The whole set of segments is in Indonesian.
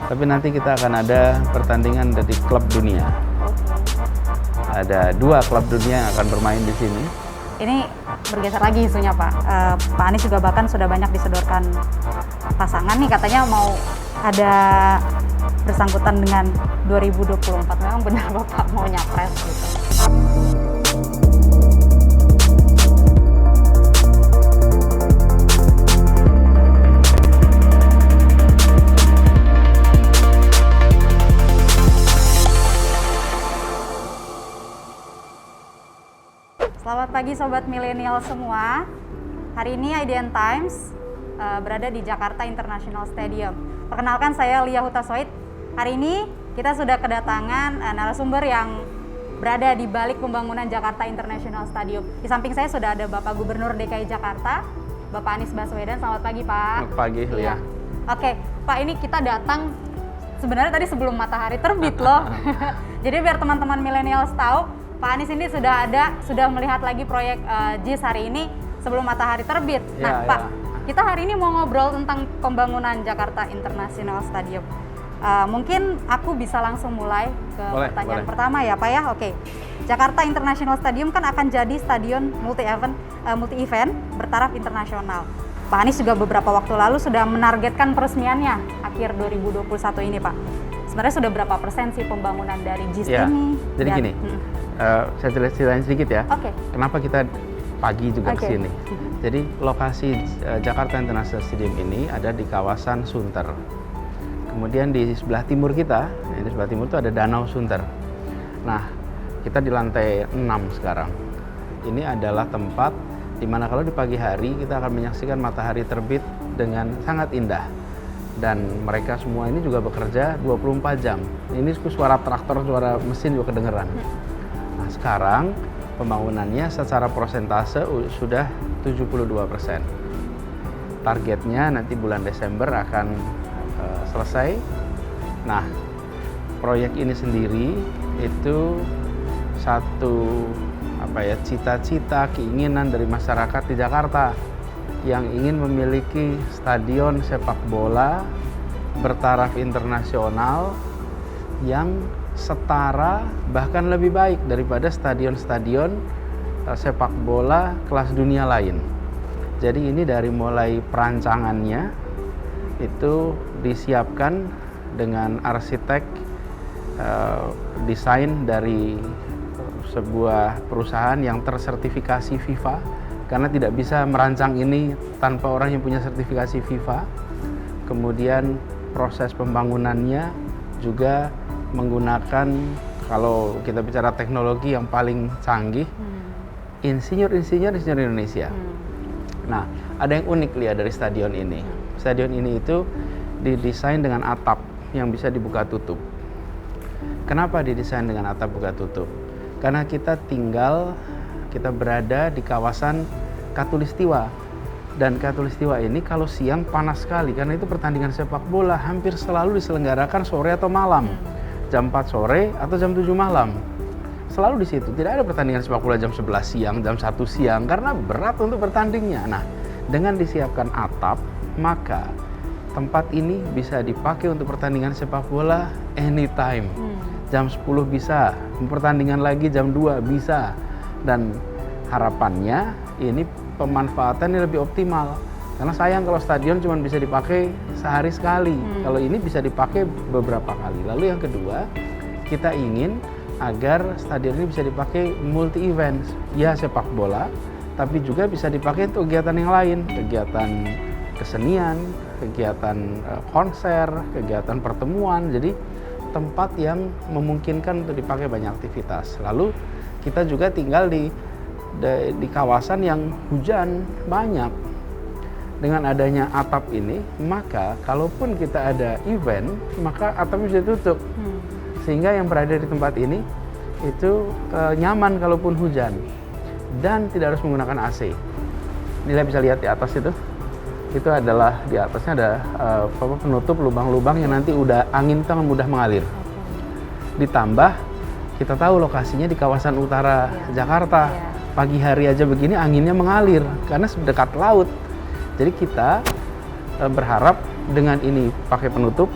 Tapi nanti kita akan ada pertandingan dari klub dunia. Ada 2 klub dunia yang akan bermain di sini. Ini bergeser lagi isunya Pak. Pak Anies juga bahkan sudah banyak disodorkan pasangan nih, katanya mau ada bersangkutan dengan 2024. Memang benar Bapak mau nyapres gitu? Selamat pagi Sobat Milenial semua. Hari ini IDN Times berada di Jakarta International Stadium. Perkenalkan, saya Lia Hutasoid. Hari ini kita sudah kedatangan narasumber yang berada di balik pembangunan Jakarta International Stadium. Di samping saya sudah ada Bapak Gubernur DKI Jakarta, Bapak Anies Baswedan. Selamat pagi Pak. Selamat pagi Lia. Ya. Oke Pak, ini kita datang sebenarnya tadi sebelum matahari terbit loh. Jadi biar teman-teman milenials tahu, Pak Anies ini sudah melihat lagi proyek JIS hari ini sebelum matahari terbit. Nah, Pak, kita hari ini mau ngobrol tentang pembangunan Jakarta International Stadium. Mungkin aku bisa langsung mulai ke pertanyaan pertama ya, Pak ya. Oke. Jakarta International Stadium kan akan jadi stadion multi-event bertaraf internasional. Pak Anies juga beberapa waktu lalu sudah menargetkan peresmiannya akhir 2021 ini, Pak. Sebenarnya sudah berapa persen sih pembangunan dari JIS ini? Jadi gini. Saya ceritain sedikit ya. Kenapa kita pagi juga ke sini. Jadi lokasi Jakarta International Stadium ini ada di kawasan Sunter. Kemudian di sebelah timur kita, di sebelah timur itu ada Danau Sunter. Nah, kita di lantai 6 sekarang. Ini adalah tempat di mana kalau di pagi hari kita akan menyaksikan matahari terbit dengan sangat indah. Dan mereka semua ini juga bekerja 24 jam. Ini suara traktor, suara mesin juga kedengeran. Nah, sekarang pembangunannya secara persentase sudah 72%. Targetnya nanti bulan Desember akan selesai. Nah, proyek ini sendiri itu satu cita-cita, keinginan dari masyarakat di Jakarta yang ingin memiliki stadion sepak bola bertaraf internasional yang setara bahkan lebih baik daripada stadion-stadion sepak bola kelas dunia lain. Jadi ini dari mulai perancangannya itu disiapkan dengan arsitek desain dari sebuah perusahaan yang tersertifikasi FIFA, karena tidak bisa merancang ini tanpa orang yang punya sertifikasi FIFA. Kemudian proses pembangunannya juga menggunakan, kalau kita bicara teknologi yang paling canggih, insinyur Indonesia. Nah, ada yang unik lihat dari stadion ini. Stadion ini itu didesain dengan atap yang bisa dibuka tutup. Kenapa didesain dengan atap buka tutup? Karena kita berada di kawasan Katulistiwa. Dan Katulistiwa ini kalau siang panas sekali, karena itu pertandingan sepak bola hampir selalu diselenggarakan sore atau malam. Jam 4 sore atau jam 7 malam. Selalu di situ. Tidak ada pertandingan sepak bola jam 11 siang, jam 1 siang, karena berat untuk bertandingnya. Nah, dengan disiapkan atap, maka tempat ini bisa dipakai untuk pertandingan sepak bola anytime. Jam 10 bisa, pertandingan lagi jam 2 bisa. Dan harapannya ini pemanfaatannya lebih optimal. Karena sayang kalau stadion cuma bisa dipakai sehari sekali. Kalau ini bisa dipakai beberapa kali. Lalu yang kedua, kita ingin agar stadion ini bisa dipakai multi-event. Ya sepak bola, tapi juga bisa dipakai untuk kegiatan yang lain. Kegiatan kesenian, kegiatan konser, kegiatan pertemuan. Jadi tempat yang memungkinkan untuk dipakai banyak aktivitas. Lalu kita juga tinggal di kawasan yang hujan banyak. Dengan adanya atap ini, maka kalaupun kita ada event, maka atapnya bisa ditutup. Sehingga yang berada di tempat ini itu nyaman kalaupun hujan. Dan tidak harus menggunakan AC. Ini bisa lihat di atas itu. Itu adalah, di atasnya ada penutup lubang-lubang yang nanti angin itu mudah mengalir. Ditambah, kita tahu lokasinya di kawasan utara Jakarta. Pagi hari aja begini anginnya mengalir, karena dekat laut. Jadi kita berharap dengan ini pakai penutup,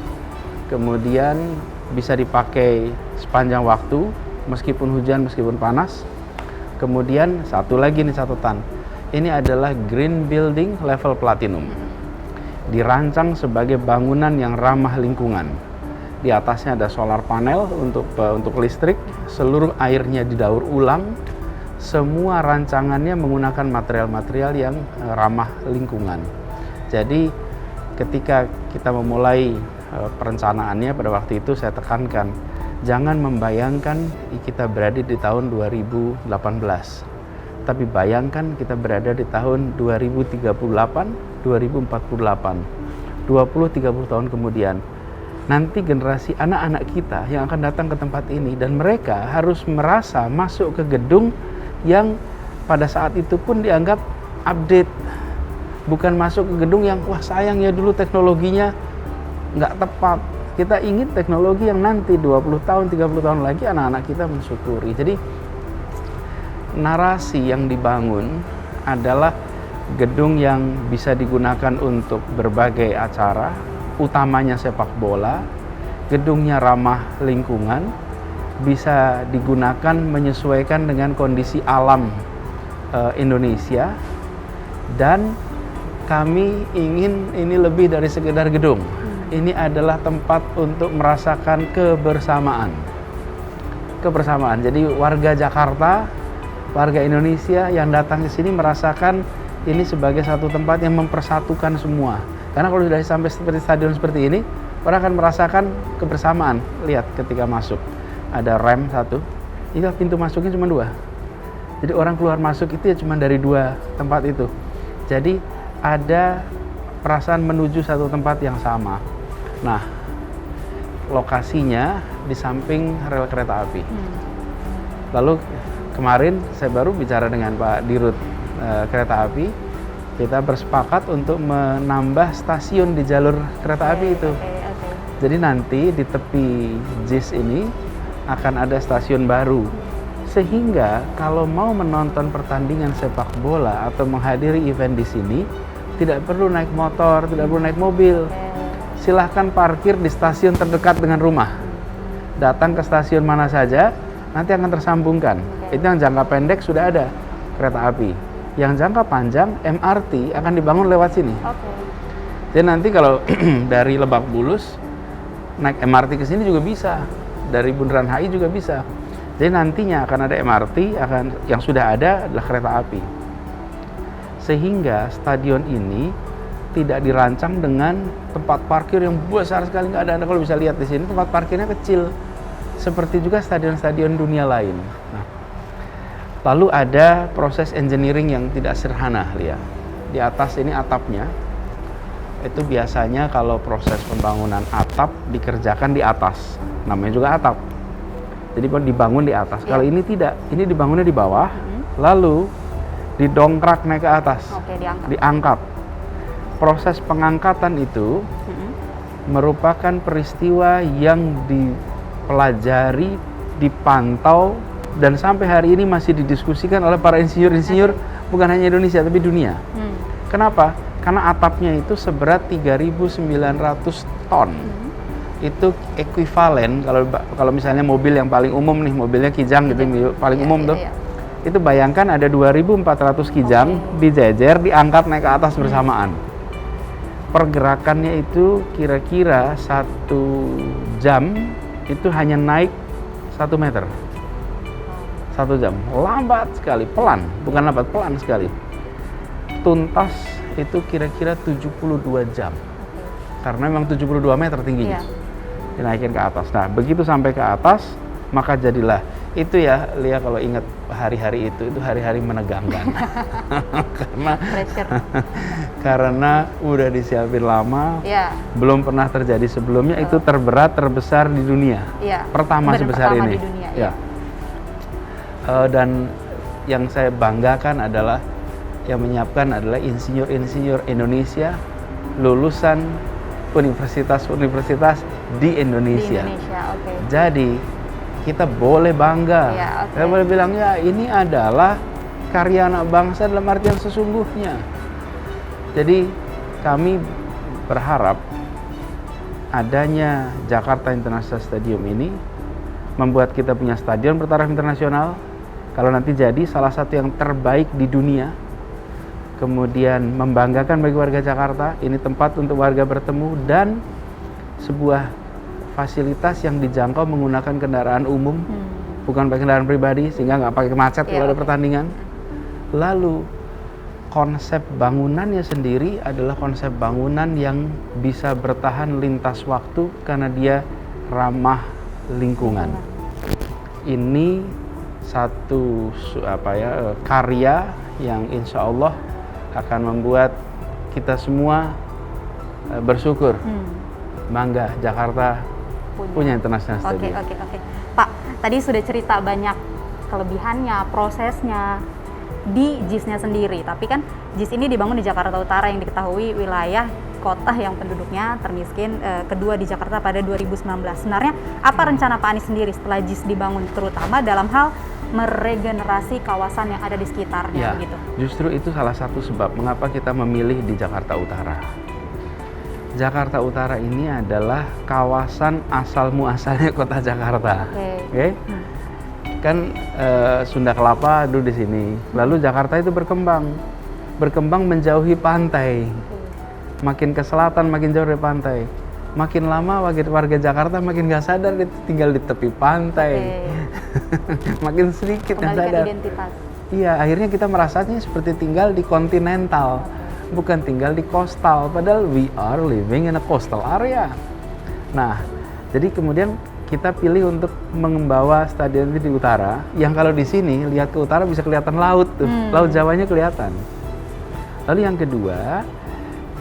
kemudian bisa dipakai sepanjang waktu, meskipun hujan, meskipun panas. Kemudian satu lagi nih catatan, ini adalah green building level platinum. Dirancang sebagai bangunan yang ramah lingkungan. Di atasnya ada solar panel untuk listrik, seluruh airnya didaur ulang, semua rancangannya menggunakan material-material yang ramah lingkungan. Jadi ketika kita memulai perencanaannya pada waktu itu saya tekankan, jangan membayangkan kita berada di tahun 2018, tapi bayangkan kita berada di tahun 2038, 2048, 20-30 tahun kemudian. Nanti generasi anak-anak kita yang akan datang ke tempat ini dan mereka harus merasa masuk ke gedung yang pada saat itu pun dianggap update. Bukan masuk ke gedung yang wah sayang ya dulu teknologinya nggak tepat. Kita ingin teknologi yang nanti 20 tahun, 30 tahun lagi anak-anak kita mensyukuri. Jadi narasi yang dibangun adalah gedung yang bisa digunakan untuk berbagai acara, utamanya sepak bola, gedungnya ramah lingkungan, bisa digunakan menyesuaikan dengan kondisi alam Indonesia, dan kami ingin ini lebih dari sekedar gedung. Ini adalah tempat untuk merasakan kebersamaan. Kebersamaan. Jadi warga Jakarta, warga Indonesia yang datang ke sini merasakan ini sebagai satu tempat yang mempersatukan semua. Karena kalau sudah sampai seperti stadion seperti ini, orang akan merasakan kebersamaan. Lihat ketika masuk, ada rem satu, ini pintu masuknya cuma 2. Jadi orang keluar masuk itu ya cuma dari 2 tempat itu. Jadi ada perasaan menuju satu tempat yang sama. Nah, lokasinya di samping rel kereta api. Lalu kemarin saya baru bicara dengan Pak Dirut Kereta Api, kita bersepakat untuk menambah stasiun di jalur kereta api itu. Jadi nanti di tepi JIS ini akan ada stasiun baru. Sehingga kalau mau menonton pertandingan sepak bola atau menghadiri event di sini, tidak perlu naik motor, tidak perlu naik mobil. Silahkan parkir di stasiun terdekat dengan rumah. Datang ke stasiun mana saja, nanti akan tersambungkan. Itu yang jangka pendek sudah ada kereta api. Yang jangka panjang MRT akan dibangun lewat sini. Jadi nanti kalau dari Lebak Bulus naik MRT ke sini juga bisa. Dari Bundaran HI juga bisa. Jadi nantinya akan ada MRT, yang sudah ada adalah kereta api. Sehingga stadion ini tidak dirancang dengan tempat parkir yang besar sekali, nggak ada. Anda kalau bisa lihat di sini tempat parkirnya kecil, seperti juga stadion-stadion dunia lain. Nah, lalu ada proses engineering yang tidak sederhana, lihat. Di atas ini atapnya, itu biasanya kalau proses pembangunan atap dikerjakan di atas, namanya juga atap. Jadi dibangun di atas. Kalau ini tidak, ini dibangunnya di bawah, lalu didongkrak naik ke atas, diangkat. Proses pengangkatan itu merupakan peristiwa yang dipelajari, dipantau, dan sampai hari ini masih didiskusikan oleh para insinyur-insinyur bukan hanya Indonesia tapi dunia. Kenapa? Karena atapnya itu seberat 3.900 ton. Itu ekuivalen kalau misalnya mobil yang paling umum nih, mobilnya Kijang gitu, paling umum tuh. Itu bayangkan ada 2.400 Kijang dijejer, diangkat naik ke atas bersamaan. Pergerakannya itu kira-kira 1 jam itu hanya naik 1 meter. 1 jam, lambat sekali, pelan, bukan lambat, pelan sekali. Tuntas itu kira-kira 72 jam. Karena memang 72 meter tingginya. Dinaikin ke atas. Nah, begitu sampai ke atas, maka jadilah itu ya, Lia, kalau ingat hari-hari itu hari-hari menegangkan. karena udah disiapin lama, belum pernah terjadi sebelumnya. Itu terberat, terbesar di dunia, pertama sebesar ini. Dan yang saya banggakan adalah yang menyiapkan adalah insinyur-insinyur Indonesia lulusan universitas-universitas di Indonesia. Jadi kita boleh bangga, kita boleh bilang ya ini adalah karya anak bangsa dalam artian sesungguhnya. Jadi kami berharap adanya Jakarta International Stadium ini membuat kita punya stadion bertaraf internasional. Kalau nanti jadi salah satu yang terbaik di dunia, kemudian membanggakan bagi warga Jakarta, ini tempat untuk warga bertemu dan sebuah fasilitas yang dijangkau menggunakan kendaraan umum, bukan pakai kendaraan pribadi, sehingga nggak pakai macet kalau ada pertandingan. Lalu konsep bangunannya sendiri adalah konsep bangunan yang bisa bertahan lintas waktu karena dia ramah lingkungan. Ini satu karya yang insya Allah akan membuat kita semua bersyukur, bangga Jakarta punya International Stadium. Oke. Pak, tadi sudah cerita banyak kelebihannya, prosesnya di JIS-nya sendiri. Tapi kan JIS ini dibangun di Jakarta Utara yang diketahui wilayah kota yang penduduknya termiskin kedua di Jakarta pada 2019. Sebenarnya apa rencana Pak Anies sendiri setelah JIS dibangun, terutama dalam hal meregenerasi kawasan yang ada di sekitarnya gitu? Justru itu salah satu sebab mengapa kita memilih di Jakarta Utara. Jakarta Utara ini adalah kawasan asal muasalnya kota Jakarta. Oke. Kan Sunda Kelapa dulu di sini. Lalu Jakarta itu berkembang menjauhi pantai. Makin ke selatan makin jauh dari pantai. Makin lama warga Jakarta makin gak sadar dia tinggal di tepi pantai. Makin sedikit yang sadar. Identitas. Iya, akhirnya kita merasanya seperti tinggal di kontinental, bukan tinggal di coastal. Padahal we are living in a coastal area. Nah, jadi kemudian kita pilih untuk membawa stadion itu di utara, yang kalau di sini lihat ke utara bisa kelihatan laut tuh, Laut Jawanya kelihatan. Lalu yang kedua,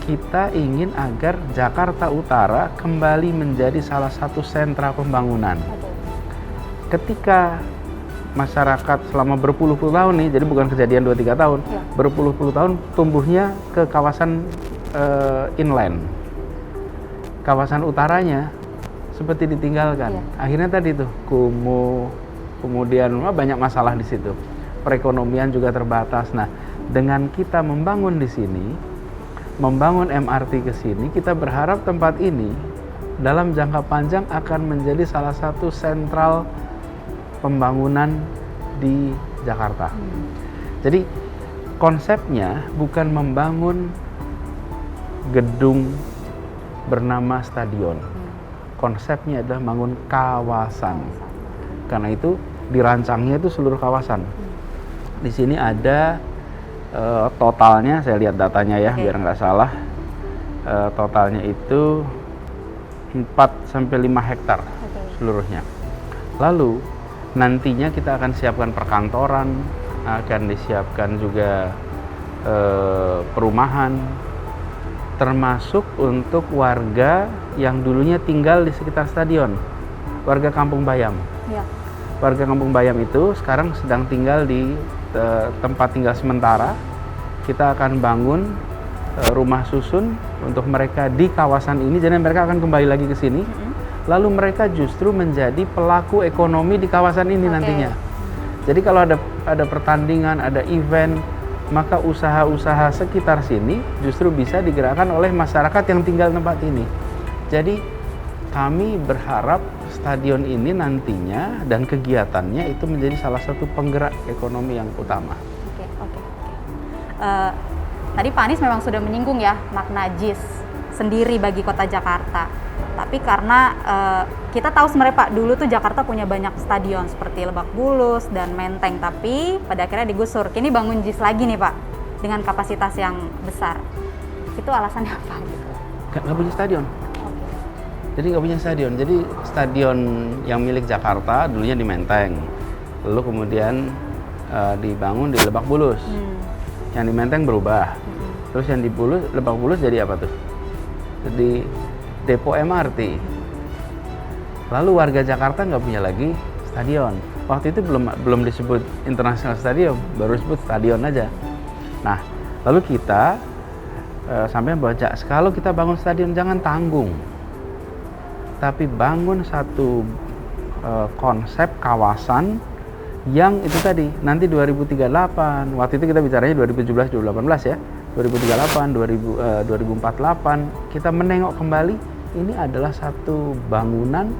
kita ingin agar Jakarta Utara kembali menjadi salah satu sentra pembangunan. Ketika masyarakat selama berpuluh-puluh tahun nih, jadi bukan kejadian 2-3 tahun, berpuluh-puluh tahun tumbuhnya ke kawasan inland. Kawasan utaranya seperti ditinggalkan. Akhirnya tadi tuh kumuh, kemudian banyak masalah di situ. Perekonomian juga terbatas. Nah, dengan kita membangun di sini, membangun MRT ke sini, kita berharap tempat ini dalam jangka panjang akan menjadi salah satu sentral pembangunan di Jakarta. Jadi konsepnya bukan membangun gedung bernama stadion. Konsepnya adalah membangun kawasan. Karena itu dirancangnya itu seluruh kawasan. Di sini ada totalnya, saya lihat datanya ya, biar nggak salah. Totalnya itu 4-5 hektar seluruhnya. Lalu nantinya kita akan siapkan perkantoran, akan disiapkan juga perumahan, termasuk untuk warga yang dulunya tinggal di sekitar stadion, warga Kampung Bayam. Warga Kampung Bayam itu sekarang sedang tinggal di tempat tinggal sementara. Kita akan bangun rumah susun untuk mereka di kawasan ini, jadi mereka akan kembali lagi ke sini. Lalu mereka justru menjadi pelaku ekonomi di kawasan ini nantinya. Jadi kalau ada pertandingan, ada event, maka usaha-usaha sekitar sini justru bisa digerakkan oleh masyarakat yang tinggal di tempat ini. Jadi kami berharap stadion ini nantinya dan kegiatannya itu menjadi salah satu penggerak ekonomi yang utama. Tadi Pak Anies memang sudah menyinggung ya makna JIS sendiri bagi kota Jakarta. Tapi karena kita tahu sebenarnya Pak, dulu tuh Jakarta punya banyak stadion seperti Lebak Bulus dan Menteng, tapi pada akhirnya digusur. Kini bangun JIS lagi nih Pak, dengan kapasitas yang besar. Itu alasannya apa? Nggak punya stadion. Jadi nggak punya stadion. Jadi stadion yang milik Jakarta dulunya di Menteng, lalu kemudian dibangun di Lebak Bulus. Yang di Menteng berubah. Terus yang di Lebak Bulus jadi apa tuh? Jadi depo MRT. Lalu warga Jakarta nggak punya lagi stadion. Waktu itu belum disebut International Stadium, baru disebut stadion aja. Nah, lalu kita sampai baca, kalau kita bangun stadion jangan tanggung, tapi bangun satu konsep kawasan yang itu tadi nanti 2038. Waktu itu kita bicaranya 2017-2018 ya. 2038, 2048 kita menengok kembali ini adalah satu bangunan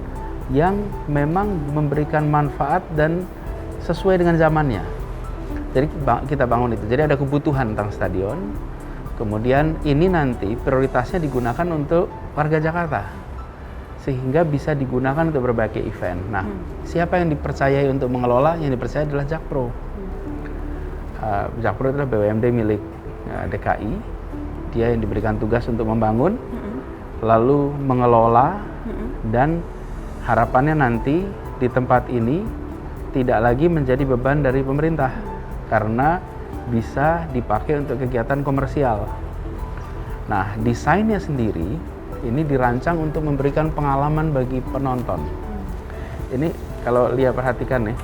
yang memang memberikan manfaat dan sesuai dengan zamannya. Jadi kita bangun itu. Jadi ada kebutuhan tentang stadion. Kemudian ini nanti prioritasnya digunakan untuk warga Jakarta, sehingga bisa digunakan untuk berbagai event. Nah, siapa yang dipercayai untuk mengelola? Yang dipercaya adalah Jakpro. Jakpro adalah BUMD milik DKI. Dia yang diberikan tugas untuk membangun, lalu mengelola, dan harapannya nanti di tempat ini tidak lagi menjadi beban dari pemerintah, karena bisa dipakai untuk kegiatan komersial. Nah, desainnya sendiri ini dirancang untuk memberikan pengalaman bagi penonton. Ini kalau lihat perhatikan nih,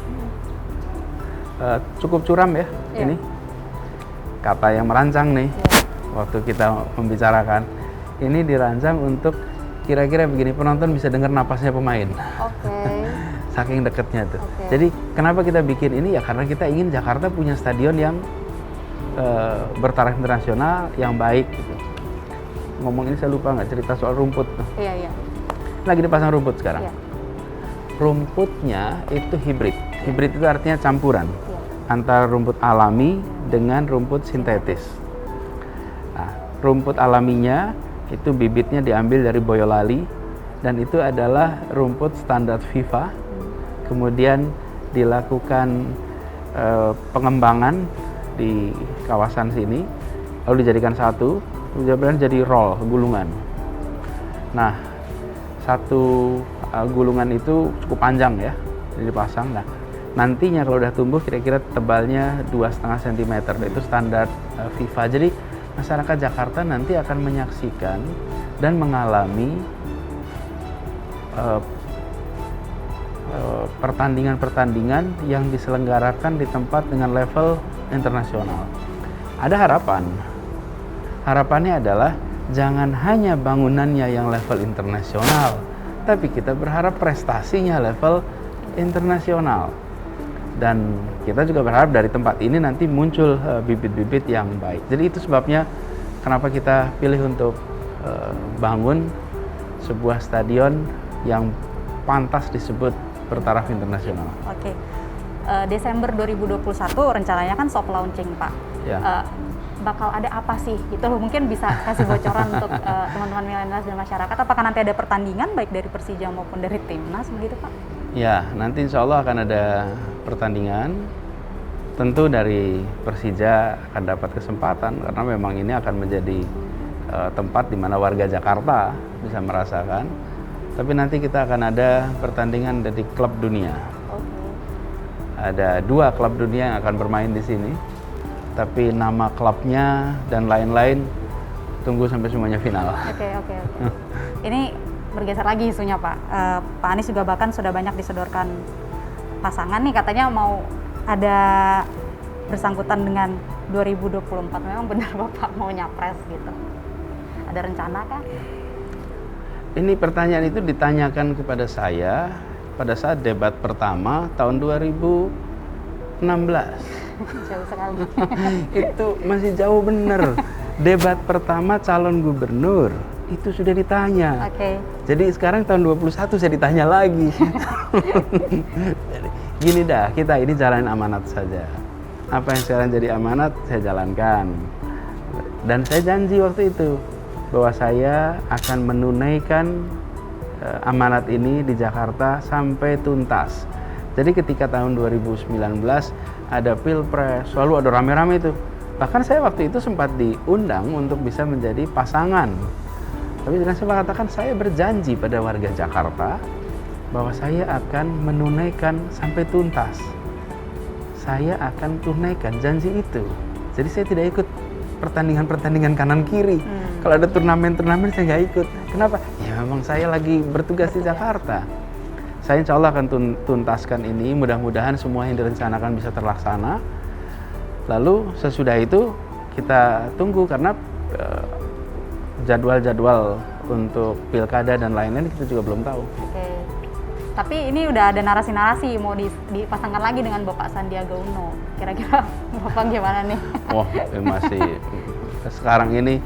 cukup curam ya. Ini kata yang merancang nih, waktu kita membicarakan, ini dirancang untuk kira-kira begini, penonton bisa dengar napasnya pemain. Saking dekatnya tuh. Jadi kenapa kita bikin ini ya, karena kita ingin Jakarta punya stadion yang bertaraf internasional yang baik gitu. Ngomong ini saya lupa nggak cerita soal rumput. Iya. Lagi dipasang rumput sekarang. Rumputnya itu hibrid. Hibrid itu artinya campuran antara rumput alami dengan rumput sintetis. Nah, rumput alaminya itu bibitnya diambil dari Boyolali, dan itu adalah rumput standar FIFA. Kemudian dilakukan pengembangan di kawasan sini, lalu dijadikan satu, kemudian jadi roll, gulungan. Nah, satu gulungan itu cukup panjang ya, dipasang. Nah, nantinya kalau udah tumbuh kira-kira tebalnya 2,5 cm, itu standar FIFA. Jadi masyarakat Jakarta nanti akan menyaksikan dan mengalami pertandingan-pertandingan yang diselenggarakan di tempat dengan level internasional. Ada harapan. Harapannya adalah jangan hanya bangunannya yang level internasional, tapi kita berharap prestasinya level internasional. Dan kita juga berharap dari tempat ini nanti muncul bibit-bibit yang baik. Jadi itu sebabnya kenapa kita pilih untuk bangun sebuah stadion yang pantas disebut bertaraf internasional. Oke. Desember 2021 rencananya kan soft launching, Pak. Ya. Bakal ada apa sih? Gitu loh, mungkin bisa kasih bocoran untuk teman-teman milenial dan masyarakat. Apakah nanti ada pertandingan baik dari Persija maupun dari Timnas begitu, Pak? Ya, nanti insya Allah akan ada pertandingan. Tentu dari Persija akan dapat kesempatan karena memang ini akan menjadi tempat di mana warga Jakarta bisa merasakan. Tapi nanti kita akan ada pertandingan dari klub dunia. Ada 2 klub dunia yang akan bermain di sini. Tapi nama klubnya dan lain-lain tunggu sampai semuanya final. Oke. Ini bergeser lagi isunya, Pak. Pak Anies juga bahkan sudah banyak disodorkan pasangan nih, katanya mau ada bersangkutan dengan 2024. Memang benar Bapak mau nyapres gitu? Ada rencana kah? Ini pertanyaan itu ditanyakan kepada saya pada saat debat pertama tahun 2016. Jauh sekali. Itu masih jauh bener. Debat pertama calon gubernur itu sudah ditanya. Jadi sekarang tahun 21 saya ditanya lagi. Gini dah, kita ini jalanin amanat saja. Apa yang sekarang jadi amanat saya jalankan. Dan saya janji waktu itu bahwa saya akan menunaikan amanat ini di Jakarta sampai tuntas. Jadi ketika tahun 2019 ada Pilpres, selalu ada rame-rame itu. Bahkan saya waktu itu sempat diundang untuk bisa menjadi pasangan. Tapi dengan saya mengatakan saya berjanji pada warga Jakarta bahwa saya akan menunaikan sampai tuntas. Saya akan tunaikan janji itu. Jadi saya tidak ikut pertandingan-pertandingan kanan kiri. Kalau ada turnamen-turnamen saya nggak ikut. Kenapa? Ya memang saya lagi bertugas di Jakarta. Saya insya Allah akan tuntaskan ini. Mudah-mudahan semua yang direncanakan bisa terlaksana. Lalu sesudah itu kita tunggu karena jadwal-jadwal untuk pilkada dan lain-lain kita juga belum tahu. Tapi ini udah ada narasi-narasi mau dipasangkan lagi dengan Bapak Sandiaga Uno. Kira-kira Bapak gimana nih? Wah, masih sekarang ini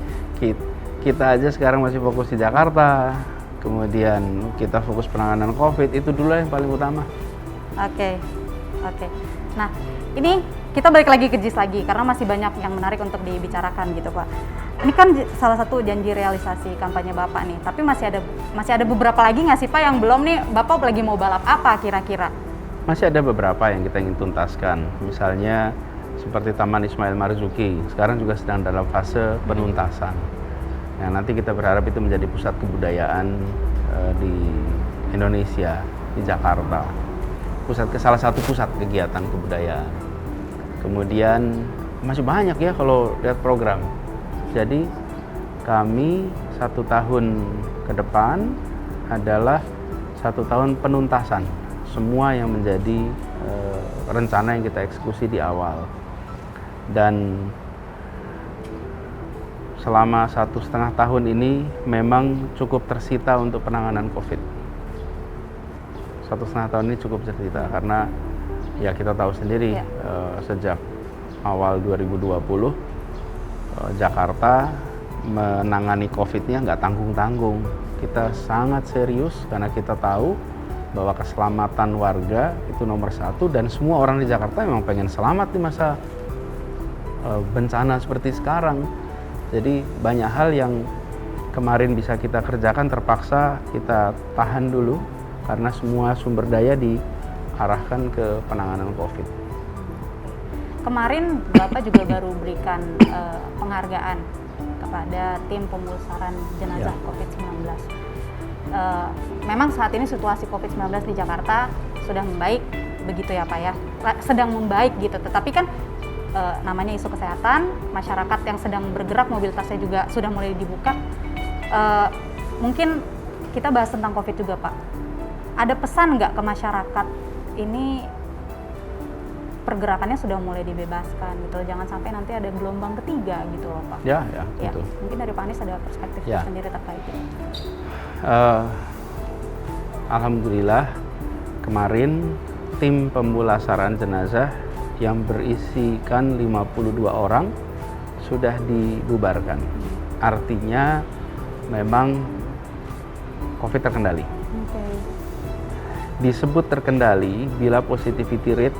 kita aja sekarang masih fokus di Jakarta. kemudian kita fokus penanganan COVID, itu dulu yang paling utama. Oke. Nah, ini kita balik lagi ke JIS lagi karena masih banyak yang menarik untuk dibicarakan gitu Pak. Ini kan salah satu janji realisasi kampanye Bapak nih, tapi masih ada beberapa lagi nggak sih Pak yang belum nih, Bapak lagi mau balap apa kira-kira? Masih ada beberapa yang kita ingin tuntaskan, misalnya seperti Taman Ismail Marzuki, sekarang juga sedang dalam fase penuntasan. Yang nanti kita berharap itu menjadi pusat kebudayaan di Indonesia, di Jakarta. Salah satu pusat kegiatan kebudayaan. Kemudian masih banyak ya kalau lihat program. Jadi kami 1 tahun ke depan adalah 1 tahun penuntasan semua yang menjadi rencana yang kita eksekusi di awal. Dan selama 1,5 tahun ini memang cukup tersita untuk penanganan COVID. 1,5 tahun ini cukup tersita karena ya kita tahu sendiri sejak awal 2020 Jakarta menangani COVID-nya nggak tanggung-tanggung. Kita sangat serius karena kita tahu bahwa keselamatan warga itu nomor 1 dan semua orang di Jakarta memang pengen selamat di masa bencana seperti sekarang. Jadi banyak hal yang kemarin bisa kita kerjakan terpaksa kita tahan dulu karena semua sumber daya diarahkan ke penanganan COVID. Kemarin Bapak juga baru berikan penghargaan kepada tim pemulasaran jenazah COVID-19. Memang saat ini situasi COVID-19 di Jakarta sudah membaik, begitu ya Pak ya? Sedang membaik gitu, tetapi kan namanya isu kesehatan, masyarakat yang sedang bergerak mobilitasnya juga sudah mulai dibuka. Mungkin kita bahas tentang COVID juga Pak. Ada pesan nggak ke masyarakat ini pergerakannya sudah mulai dibebaskan gitu loh, jangan sampai nanti ada gelombang ketiga gitu loh Pak. Ya, betul. Mungkin dari Pak Anies ada perspektif sendiri terkait itu. Alhamdulillah kemarin tim pemulasaran jenazah yang berisikan 52 orang sudah dibubarkan. Artinya memang COVID terkendali. Disebut terkendali bila positivity rate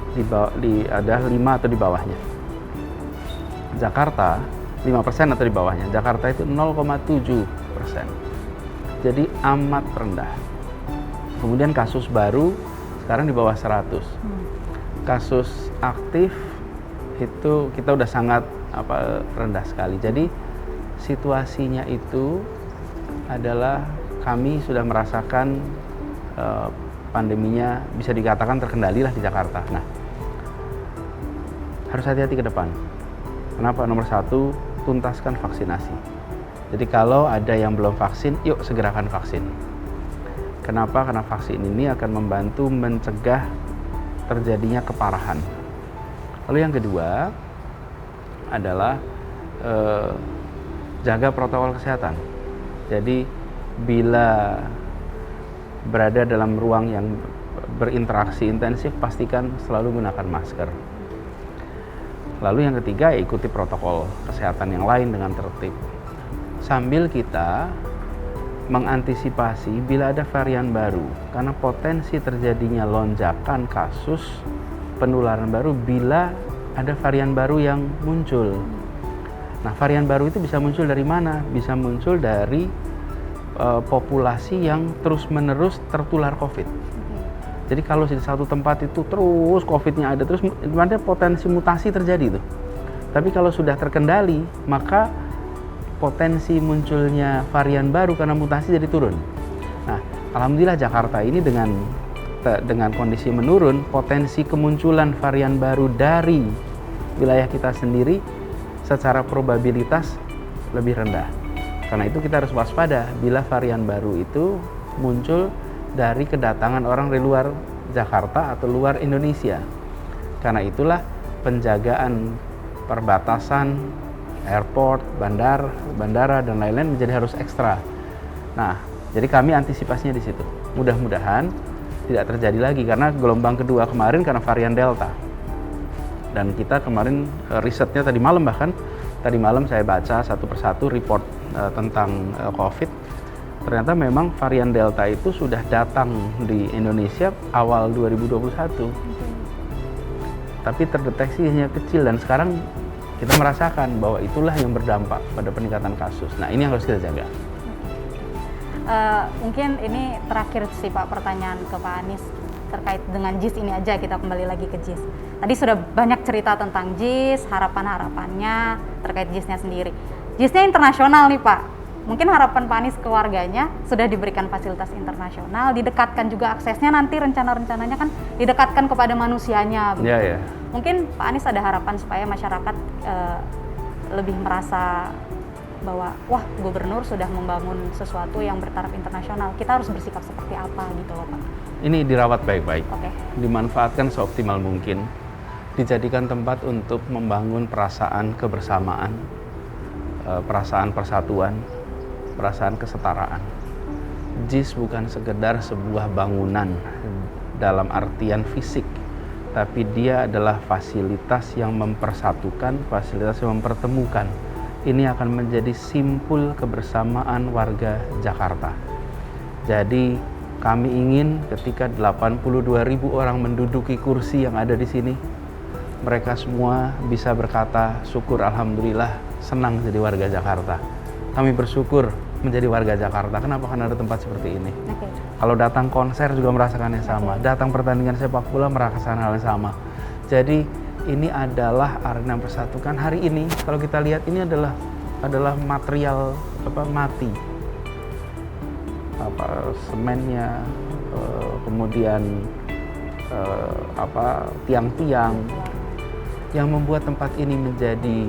ada 5 atau di bawahnya. Jakarta 5% atau di bawahnya. Jakarta itu 0,7%. Jadi amat rendah. Kemudian kasus baru sekarang di bawah 100. Kasus aktif itu kita udah sangat rendah sekali. Jadi situasinya itu adalah kami sudah merasakan pandeminya bisa dikatakan terkendali lah di Jakarta. Nah, harus hati-hati ke depan. Kenapa? Nomor 1, tuntaskan vaksinasi. Jadi kalau ada yang belum vaksin, yuk segerakan vaksin. Kenapa? Karena vaksin ini akan membantu mencegah terjadinya keparahan. Lalu yang kedua adalah jaga protokol kesehatan. Jadi bila berada dalam ruang yang berinteraksi intensif, pastikan selalu gunakan masker. Lalu yang ketiga, ikuti protokol kesehatan yang lain dengan tertib. Sambil kita mengantisipasi bila ada varian baru, karena potensi terjadinya lonjakan kasus penularan baru bila ada varian baru yang muncul. Nah, varian baru itu bisa muncul dari mana? Bisa muncul dari populasi yang terus-menerus tertular COVID. Jadi kalau di satu tempat itu terus COVID-nya ada terus, ada potensi mutasi terjadi tuh. Tapi kalau sudah terkendali, maka potensi munculnya varian baru karena mutasi jadi turun. Nah, alhamdulillah Jakarta ini dengan kondisi menurun, potensi kemunculan varian baru dari wilayah kita sendiri secara probabilitas lebih rendah. Karena itu kita harus waspada bila varian baru itu muncul dari kedatangan orang dari luar Jakarta atau luar Indonesia. Karena itulah penjagaan perbatasan, airport, bandara dan lain-lain menjadi harus ekstra. Nah, jadi kami antisipasinya di situ. Mudah-mudahan tidak terjadi lagi karena gelombang kedua kemarin karena varian Delta. Dan kita kemarin risetnya tadi malam saya baca satu persatu report tentang COVID. ternyata memang varian Delta itu sudah datang di Indonesia awal 2021. Tapi terdeteksi hanya kecil dan sekarang kita merasakan bahwa itulah yang berdampak pada peningkatan kasus. Nah, ini yang harus kita jaga. Mungkin ini terakhir sih Pak, pertanyaan ke Pak Anies terkait dengan JIS ini aja, kita kembali lagi ke JIS. Tadi sudah banyak cerita tentang JIS, harapan-harapannya terkait JIS-nya sendiri. JIS-nya internasional nih Pak, mungkin harapan Pak Anies keluarganya sudah diberikan fasilitas internasional, didekatkan juga aksesnya, nanti rencana-rencananya kan didekatkan kepada manusianya. Iya, ya. Mungkin Pak Anies ada harapan supaya masyarakat lebih merasa bahwa wah, gubernur sudah membangun sesuatu yang bertaraf internasional, kita harus bersikap seperti apa gitu loh Pak. Ini dirawat baik-baik, Oke. dimanfaatkan seoptimal mungkin, dijadikan tempat untuk membangun perasaan kebersamaan, perasaan persatuan, perasaan kesetaraan. JIS bukan sekedar sebuah bangunan dalam artian fisik, tapi dia adalah fasilitas yang mempersatukan, fasilitas yang mempertemukan. Ini akan menjadi simpul kebersamaan warga Jakarta. Jadi kami ingin ketika 82.000 orang menduduki kursi yang ada di sini, mereka semua bisa berkata, syukur alhamdulillah, senang jadi warga Jakarta. Kami bersyukur menjadi warga Jakarta. Kenapa? Karena ada tempat seperti ini. Oke. Kalau datang konser juga merasakan yang sama, datang pertandingan sepak bola merasakan hal yang sama. Jadi ini adalah arena persatukan. Hari ini kalau kita lihat ini adalah material mati, semennya, kemudian tiang-tiang. Yang membuat tempat ini menjadi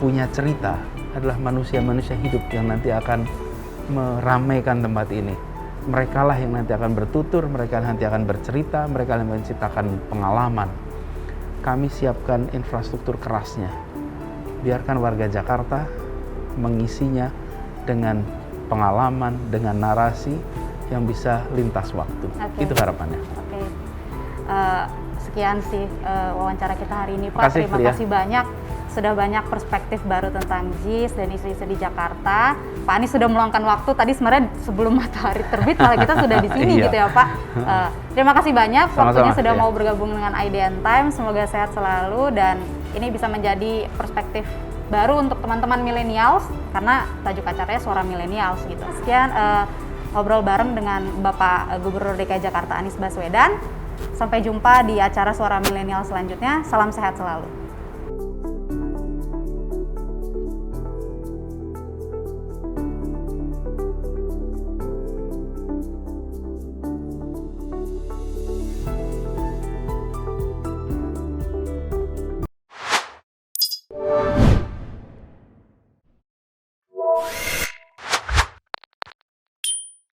punya cerita adalah manusia-manusia hidup yang nanti akan meramaikan tempat ini. Mereka lah yang nanti akan bertutur, mereka nanti akan bercerita, mereka yang menciptakan pengalaman. Kami siapkan infrastruktur kerasnya. Biarkan warga Jakarta mengisinya dengan pengalaman, dengan narasi yang bisa lintas waktu. Oke. Itu harapannya. Oke. Sekian sih wawancara kita hari ini Pak. Makasih, Terima Fria. kasih banyak. Sudah banyak perspektif baru tentang JIS dan isu-isu di Jakarta. Pak Anies sudah meluangkan waktu. Tadi sebenarnya sebelum matahari terbit malah kita sudah di sini Iya. gitu ya Pak. Terima kasih banyak Sama-sama, waktunya sudah iya. mau bergabung dengan IDN Time. Semoga sehat selalu dan ini bisa menjadi perspektif baru untuk teman-teman millennials karena tajuk acaranya Suara Millennials gitu. Sekian ngobrol bareng dengan Bapak Gubernur DKI Jakarta Anies Baswedan. Sampai jumpa di acara Suara Milenial selanjutnya. Salam sehat selalu.